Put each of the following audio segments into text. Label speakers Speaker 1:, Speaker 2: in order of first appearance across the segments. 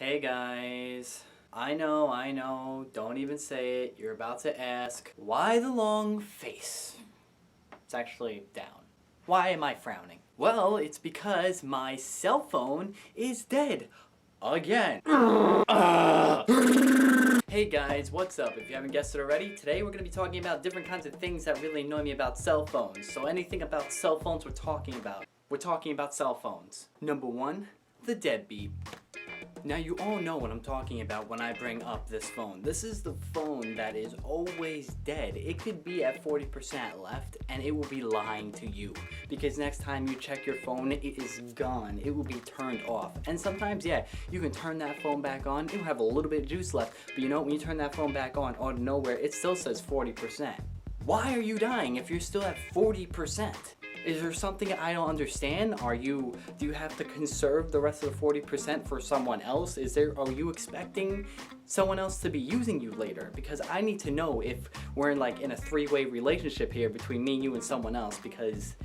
Speaker 1: Hey guys. I know, don't even say it. You're about to ask, why the long face? It's actually down. Why am I frowning? Well, it's because my cell phone is dead. Again. Hey guys, what's up? If you haven't guessed it already, today we're going to be talking about different kinds of things that really annoy me about cell phones. So anything about cell phones we're talking about. We're talking about cell phones. Number one, the deadbeat. Now you all know what I'm talking about when I bring up this phone. This is the phone that is always dead. It could be at 40% left and it will be lying to you. Because next time you check your phone, it is gone. It will be turned off. And sometimes, yeah, you can turn that phone back on. It'll have a little bit of juice left. But you know, when you turn that phone back on, out of nowhere, it still says 40%. Why are you dying if you're still at 40%? Is there something I don't understand? Do you have to conserve the rest of the 40% for someone else? Are you expecting someone else to be using you later? Because I need to know if we're in a three-way relationship here between me, you, and someone else, because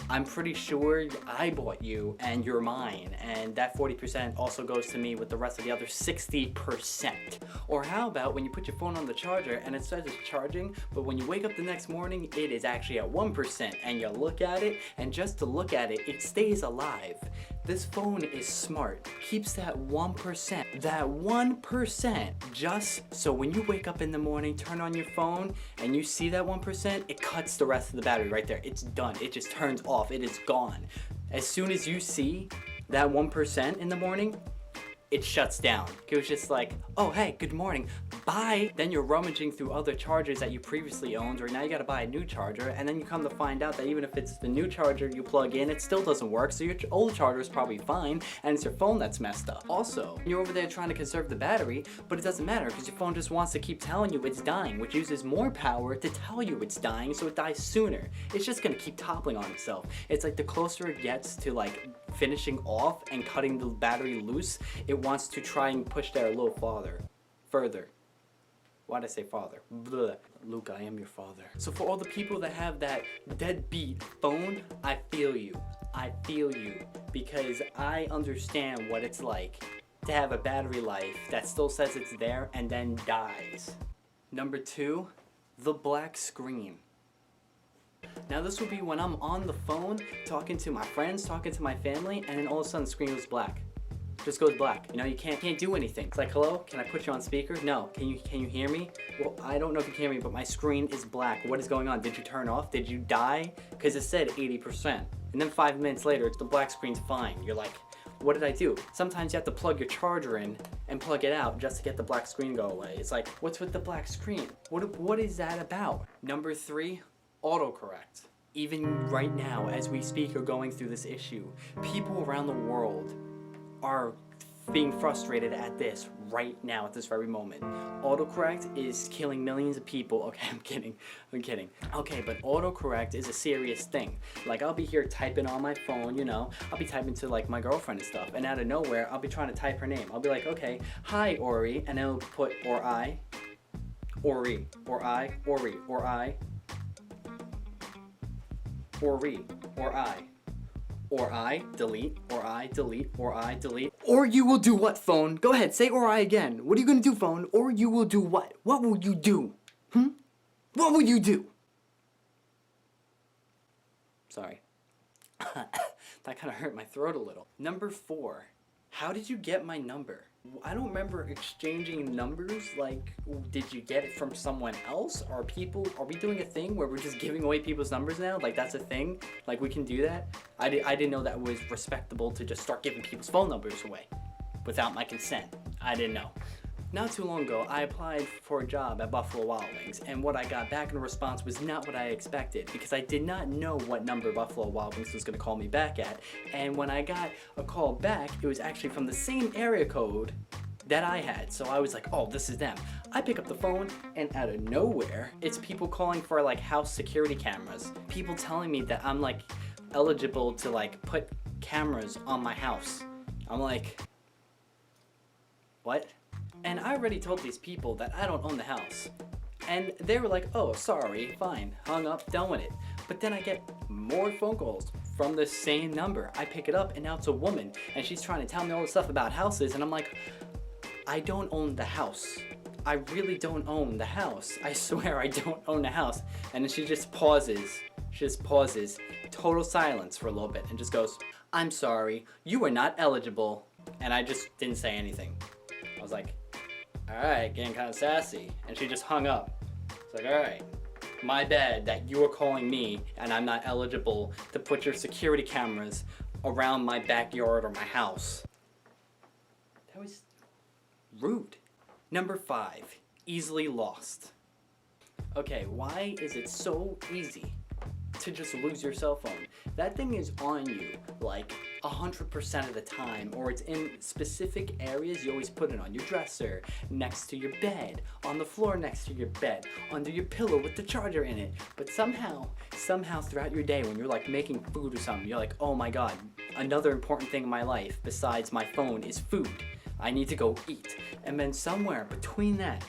Speaker 1: I'm pretty sure I bought you and you're mine, and that 40% also goes to me with the rest of the other 60%. Or how about when you put your phone on the charger and it says it's charging, but when you wake up the next morning, it is actually at 1%, and you look at it, and just to look at it, it stays alive. This phone is smart, keeps that 1%, just so when you wake up in the morning, turn on your phone, and you see that 1%, it cuts the rest of the battery right there. It's done. It just turns off. It is gone. As soon as you see that 1% in the morning, it shuts down. It was just like, oh hey, good morning, bye. Then you're rummaging through other chargers that you previously owned, or now you gotta buy a new charger, and then you come to find out that even if it's the new charger you plug in, it still doesn't work, so your old charger is probably fine, and it's your phone that's messed up. Also, you're over there trying to conserve the battery, but it doesn't matter because your phone just wants to keep telling you it's dying, which uses more power to tell you it's dying, so it dies sooner. It's just gonna keep toppling on itself. It's like the closer it gets to finishing off and cutting the battery loose, it wants to try and push that a little further. Why'd I say father? Blah. Luke, I am your father. So for all the people that have that deadbeat phone, I feel you. I feel you. Because I understand what it's like to have a battery life that still says it's there and then dies. Number two, the black screen. Now this would be when I'm on the phone, talking to my friends, talking to my family, and then all of a sudden the screen goes black. Just goes black. You know, you can't do anything. It's like, hello, can I put you on speaker? No. Can you hear me? Well, I don't know if you can hear me, but my screen is black. What is going on? Did you turn off? Did you die? Because it said 80%. And then 5 minutes later, the black screen's fine. You're like, what did I do? Sometimes you have to plug your charger in and plug it out just to get the black screen go away. It's like, what's with the black screen? What is that about? Number three, autocorrect. Even right now, as we speak, are going through this issue. People around the world are being frustrated at this right now, at this very moment. Autocorrect is killing millions of people. Okay, I'm kidding. Okay, but autocorrect is a serious thing. Like, I'll be here typing on my phone, you know, I'll be typing to my girlfriend and stuff, and out of nowhere, I'll be trying to type her name. I'll be like, okay, hi Ori, and it'll put or I, Ori, or I, Ori, or I, Ori, or I, delete, or I, delete, or I, delete. Or you will do what, phone? Go ahead, say or I again. What are you gonna do, phone? Or you will do what? What will you do? What will you do? Sorry. That kind of hurt my throat a little. Number four, how did you get my number? I don't remember exchanging numbers. Like, did you get it from someone else? Are we doing a thing where we're just giving away people's numbers now? Like, that's a thing? Like, we can do that? I didn't know that was respectable to just start giving people's phone numbers away without my consent. I didn't know. Not too long ago, I applied for a job at Buffalo Wild Wings, and what I got back in response was not what I expected, because I did not know what number Buffalo Wild Wings was going to call me back at, and when I got a call back, it was actually from the same area code that I had, so I was like, oh, this is them. I pick up the phone, and out of nowhere, it's people calling for house security cameras. People telling me that I'm eligible to put cameras on my house. I'm like, what? And I already told these people that I don't own the house. And they were like, oh, sorry, fine, hung up, done with it. But then I get more phone calls from the same number. I pick it up and now it's a woman and she's trying to tell me all this stuff about houses and I'm like, I don't own the house. I really don't own the house. I swear I don't own the house. And then she just pauses. Total silence for a little bit and just goes, I'm sorry, you are not eligible. And I just didn't say anything. I was like, alright, getting kind of sassy. And she just hung up. It's like, alright, my bad that you are calling me and I'm not eligible to put your security cameras around my backyard or my house. That was rude. Number 5, easily lost. Okay, why is it so easy to just lose your cell phone? That thing is on you like 100% of the time, or it's in specific areas. You always put it on your dresser, next to your bed, on the floor next to your bed, under your pillow with the charger in it. But somehow throughout your day when you're like making food or something, you're like, oh my god, another important thing in my life besides my phone is food. I need to go eat. And then somewhere between that,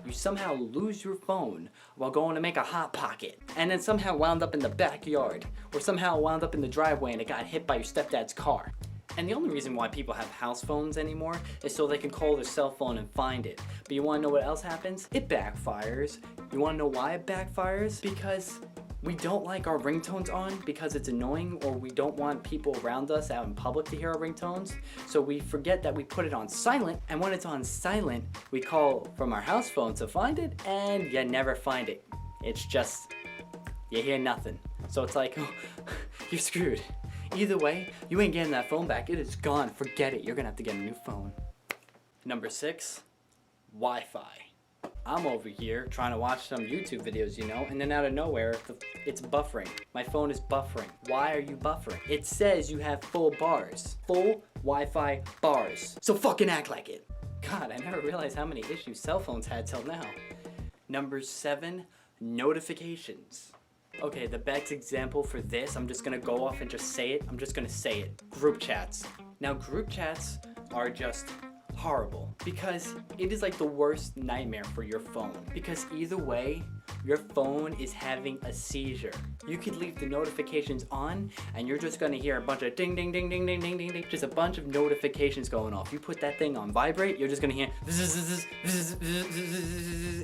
Speaker 1: you somehow lose your phone while going to make a Hot Pocket, and then somehow wound up in the backyard, or somehow wound up in the driveway and it got hit by your stepdad's car. And the only reason why people have house phones anymore is so they can call their cell phone and find it. But you wanna know what else happens? It backfires. You wanna know why it backfires? Because we don't like our ringtones on because it's annoying, or we don't want people around us out in public to hear our ringtones. So we forget that we put it on silent, and when it's on silent, we call from our house phone to find it, and you never find it. It's just, you hear nothing. So it's like, oh, you're screwed. Either way, you ain't getting that phone back. It is gone. Forget it. You're gonna have to get a new phone. Number 6, Wi-Fi. I'm over here trying to watch some YouTube videos, you know, and then out of nowhere, it's buffering. My phone is buffering. Why are you buffering? It says you have full bars. Full Wi-Fi bars. So fucking act like it. God, I never realized how many issues cell phones had till now. Number 7, notifications. Okay, the best example for this, I'm just gonna go off and just say it. I'm just gonna say it. Group chats. Now, group chats are just horrible because it is like the worst nightmare for your phone, because either way your phone is having a seizure. You could leave the notifications on and you're just gonna hear a bunch of ding ding ding ding ding ding ding ding, just a bunch of notifications going off. You put that thing on vibrate, you're just gonna hear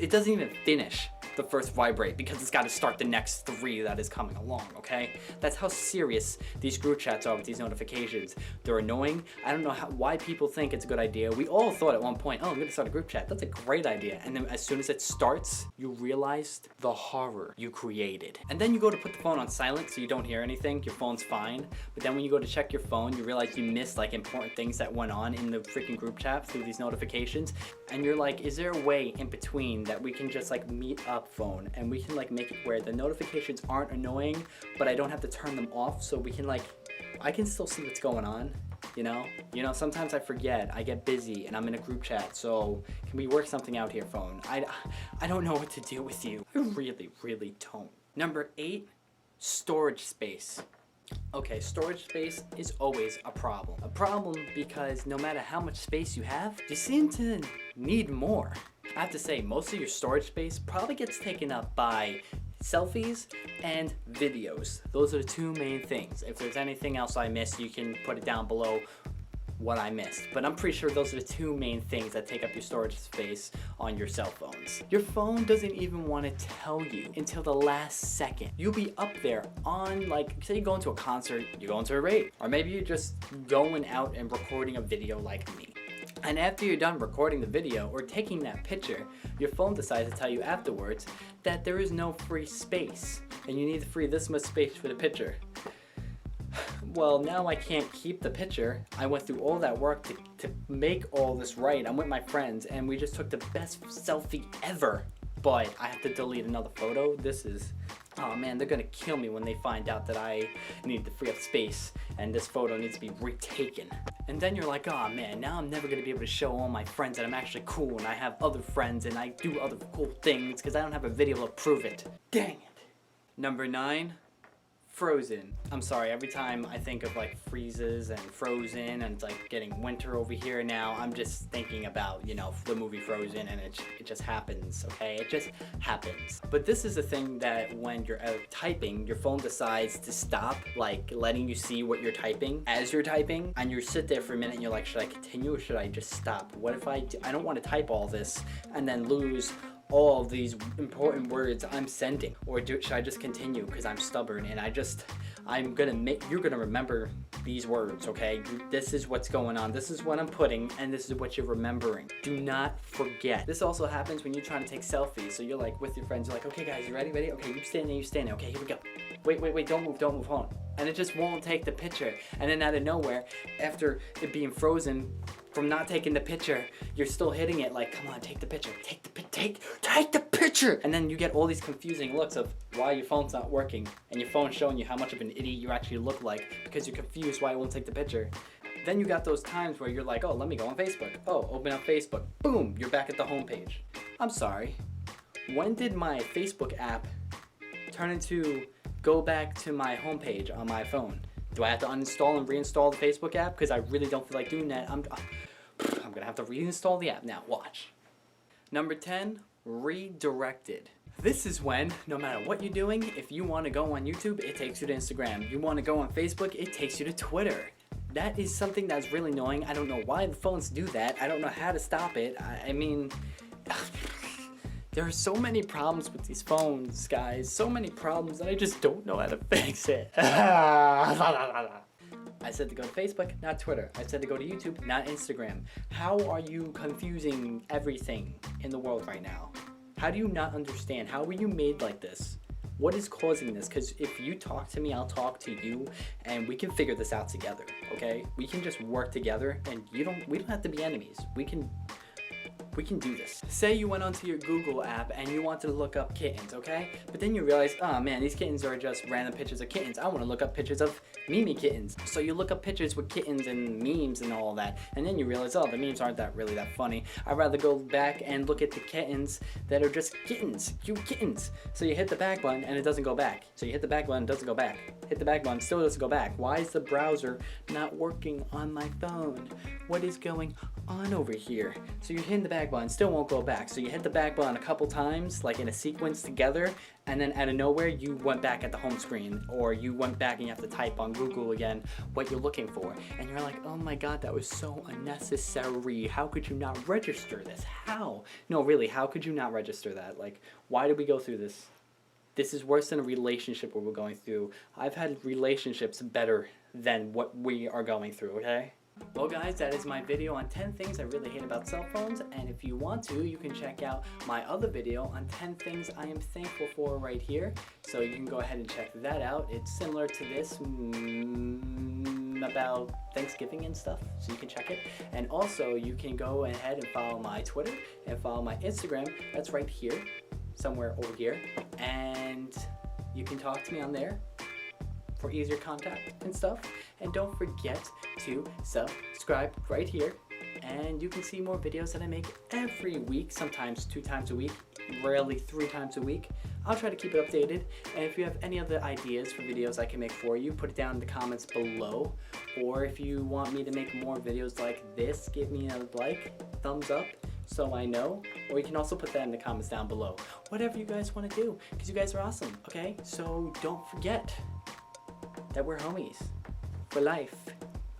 Speaker 1: it doesn't even finish the first vibrate because it's got to start the next 3 that is coming along, okay? That's how serious these group chats are with these notifications. They're annoying. I don't know why people think it's a good idea. We all thought at one point, oh, I'm gonna start a group chat. That's a great idea. And then as soon as it starts, you realized the horror you created. And then you go to put the phone on silent so you don't hear anything. Your phone's fine. But then when you go to check your phone, you realize you missed like important things that went on in the freaking group chat through these notifications. And you're like, is there a way in between that we can just like meet up phone and we can like make it where the notifications aren't annoying, but I don't have to turn them off, so we can like, I can still see what's going on, you know? Sometimes I forget, I get busy and I'm in a group chat, so can we work something out here, phone? I don't know what to do with you. I really don't. Number 8, storage space. Okay, storage space is always a problem. A problem because no matter how much space you have, you seem to need more. I have to say, most of your storage space probably gets taken up by selfies and videos. Those are the 2 main things. If there's anything else I missed, you can put it down below what I missed. But I'm pretty sure those are the 2 main things that take up your storage space on your cell phones. Your phone doesn't even want to tell you until the last second. You'll be up there on, like, say you're going to a concert, you're going to a rave, or maybe you're just going out and recording a video like me. And after you're done recording the video or taking that picture, your phone decides to tell you afterwards that there is no free space and you need to free this much space for the picture. Well, now I can't keep the picture. I went through all that work to make all this right. I'm with my friends and we just took the best selfie ever, but I have to delete another photo. This is, oh man, they're gonna kill me when they find out that I need to free up space and this photo needs to be retaken. And then you're like, oh man, now I'm never gonna be able to show all my friends that I'm actually cool and I have other friends and I do other cool things because I don't have a video to prove it. Dang it. Number 9, Frozen. I'm sorry, every time I think of like freezes and Frozen and it's like getting winter over here now, I'm just thinking about, you know, the movie Frozen, and it just happens, okay? It just happens. But this is a thing that when you're typing, your phone decides to stop like letting you see what you're typing as you're typing, and you sit there for a minute and you're like, should I continue or should I just stop? What if I don't want to type all this and then lose all of these important words I'm sending? Or should I just continue because I'm stubborn and you're gonna remember these words, okay? This is what's going on, this is what I'm putting, and this is what you're remembering. Do not forget. This also happens when you're trying to take selfies. So you're like with your friends, you're like, okay guys, you ready? Okay, you stand there, okay, here we go. Wait, don't move, hold on. And it just won't take the picture. And then out of nowhere, after it being frozen, from not taking the picture, you're still hitting it like, come on, take the picture, take the picture. And then you get all these confusing looks of why your phone's not working, and your phone's showing you how much of an idiot you actually look like because you're confused why it won't take the picture. Then you got those times where you're like, oh, let me go on Facebook. Oh, open up Facebook. Boom, you're back at the home page. I'm sorry. When did my Facebook app turn into go back to my homepage on my phone? Do I have to uninstall and reinstall the Facebook app? Because I really don't feel like doing that. I'm gonna have to reinstall the app now. Watch. Number 10, redirected. This is when, no matter what you're doing, if you want to go on YouTube, it takes you to Instagram. You want to go on Facebook, it takes you to Twitter. That is something that's really annoying. I don't know why the phones do that. I don't know how to stop it. I mean, there are so many problems with these phones, guys. So many problems, and I just don't know how to fix it. I said to go to Facebook, not Twitter. I said to go to YouTube, not Instagram. How are you confusing everything in the world right now? How do you not understand? How were you made like this? What is causing this? Because if you talk to me, I'll talk to you, and we can figure this out together, okay? We can just work together, and we don't have to be enemies. We can do this. Say you went onto your Google app and you wanted to look up kittens, okay? But then you realize, oh man, these kittens are just random pictures of kittens. I want to look up pictures of Mimi kittens. So you look up pictures with kittens and memes and all that, and then you realize, oh, the memes aren't really that funny. I'd rather go back and look at the kittens that are just kittens, cute kittens. So you hit the back button and it doesn't go back. So you hit the back button, it doesn't go back. Hit the back button, still doesn't go back. Why is the browser not working on my phone? What is going on over here? So you're hitting the back button, still won't go back. So you hit the back button a couple times, like in a sequence together, and then out of nowhere you went back at the home screen, or you went back and you have to type on Google again what you're looking for, and you're like, oh my god, that was so unnecessary. How could you not register this? How? No, really, how could you not register that? Like, why did we go through this? This is worse than a relationship what we're going through. I've had relationships better than what we are going through, okay? Well guys, that is my video on 10 things I really hate about cell phones, and if you want to, you can check out my other video on 10 things I am thankful for right here. So you can go ahead and check that out. It's similar to this, about Thanksgiving and stuff, so you can check it. And also, you can go ahead and follow my Twitter and follow my Instagram. That's right here, somewhere over here. And you can talk to me on there for easier contact and stuff. And don't forget to subscribe right here, and you can see more videos that I make every week, sometimes 2 times a week, rarely 3 times a week. I'll try to keep it updated, and if you have any other ideas for videos I can make for you, put it down in the comments below. Or if you want me to make more videos like this, give me a thumbs up, so I know. Or you can also put that in the comments down below. Whatever you guys want to do, because you guys are awesome, okay? So don't forget that we're homies for life,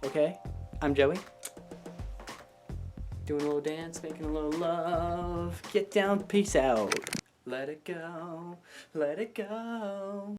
Speaker 1: okay? I'm Joey. Doing a little dance, making a little love. Get down, peace out. Let it go, let it go.